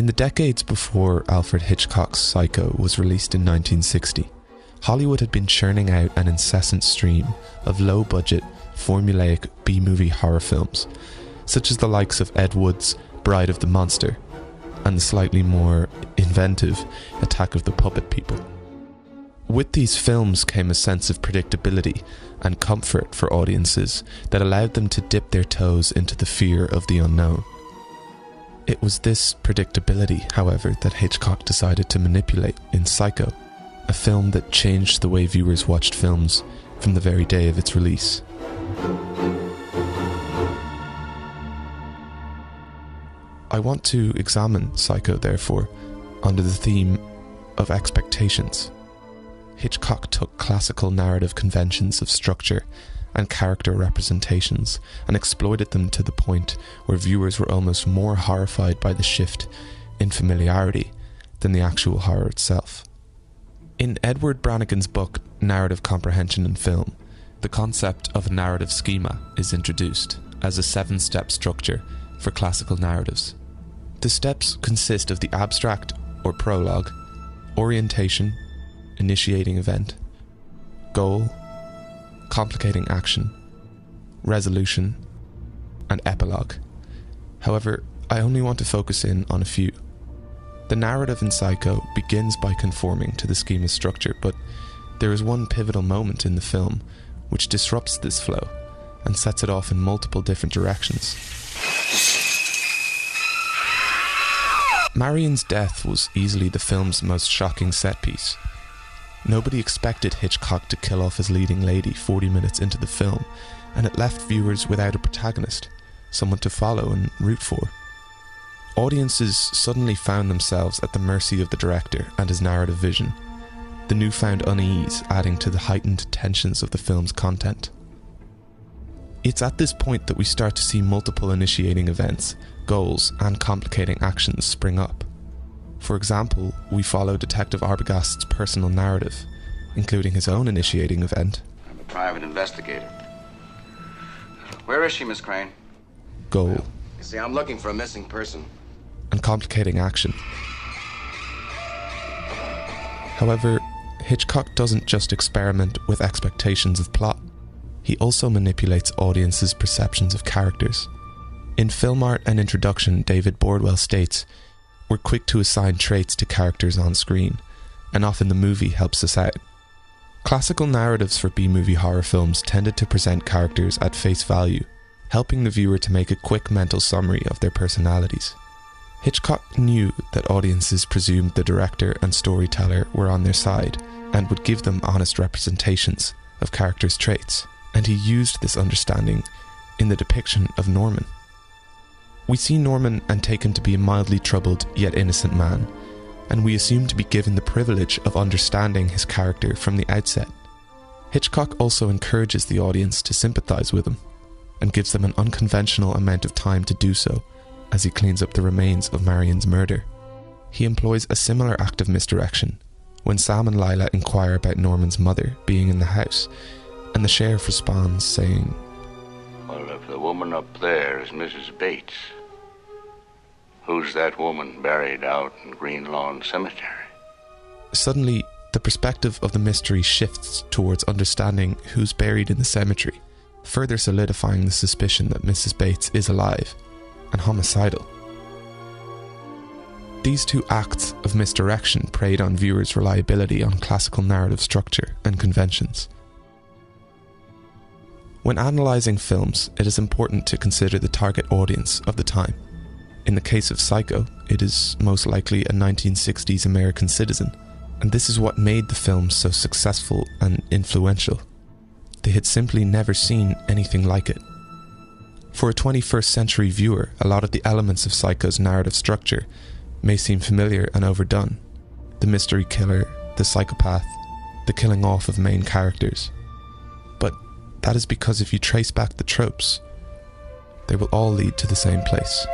In the decades before Alfred Hitchcock's Psycho was released in 1960, Hollywood had been churning out an incessant stream of low-budget, formulaic B-movie horror films, such as the likes of Ed Wood's Bride of the Monster and the slightly more inventive Attack of the Puppet People. With these films came a sense of predictability and comfort for audiences that allowed them to dip their toes into the fear of the unknown. It was this predictability, however, that Hitchcock decided to manipulate in Psycho, a film that changed the way viewers watched films from the very day of its release. I want to examine Psycho, therefore, under the theme of expectations. Hitchcock took classical narrative conventions of structure and character representations and exploited them to the point where viewers were almost more horrified by the shift in familiarity than the actual horror itself. In Edward Brannigan's book Narrative Comprehension in Film, the concept of a narrative schema is introduced as a 7-step structure for classical narratives. The steps consist of the abstract or prologue, orientation, initiating event, goal, complicating action, resolution, and epilogue. However, I only want to focus in on a few. The narrative in Psycho begins by conforming to the schema's structure, but there is one pivotal moment in the film which disrupts this flow and sets it off in multiple different directions. Marion's death was easily the film's most shocking set piece. Nobody expected Hitchcock to kill off his leading lady 40 minutes into the film, and it left viewers without a protagonist, someone to follow and root for. Audiences suddenly found themselves at the mercy of the director and his narrative vision, the newfound unease adding to the heightened tensions of the film's content. It's at this point that we start to see multiple initiating events, goals, and complicating actions spring up. For example, we follow Detective Arbogast's personal narrative, including his own initiating event. I'm a private investigator. Where is she, Miss Crane? Goal. Well, you see, I'm looking for a missing person. And complicating action. However, Hitchcock doesn't just experiment with expectations of plot. He also manipulates audiences' perceptions of characters. In Film Art and Introduction, David Bordwell states, "We're quick to assign traits to characters on screen, and often the movie helps us out." Classical narratives for B-movie horror films tended to present characters at face value, helping the viewer to make a quick mental summary of their personalities. Hitchcock knew that audiences presumed the director and storyteller were on their side and would give them honest representations of characters' traits, and he used this understanding in the depiction of Norman. We see Norman and take him to be a mildly troubled yet innocent man, and we assume to be given the privilege of understanding his character from the outset. Hitchcock also encourages the audience to sympathise with him, and gives them an unconventional amount of time to do so as he cleans up the remains of Marion's murder. He employs a similar act of misdirection when Sam and Lila inquire about Norman's mother being in the house, and the sheriff responds saying, "Well, if the woman up there is Mrs. Bates, who's that woman buried out in Green Lawn Cemetery?" Suddenly, the perspective of the mystery shifts towards understanding who's buried in the cemetery, further solidifying the suspicion that Mrs. Bates is alive and homicidal. These two acts of misdirection preyed on viewers' reliability on classical narrative structure and conventions. When analysing films, it is important to consider the target audience of the time. In the case of Psycho, it is most likely a 1960s American citizen, and this is what made the film so successful and influential. They had simply never seen anything like it. For a 21st century viewer, a lot of the elements of Psycho's narrative structure may seem familiar and overdone. The mystery killer, the psychopath, the killing off of main characters. But that is because if you trace back the tropes, they will all lead to the same place.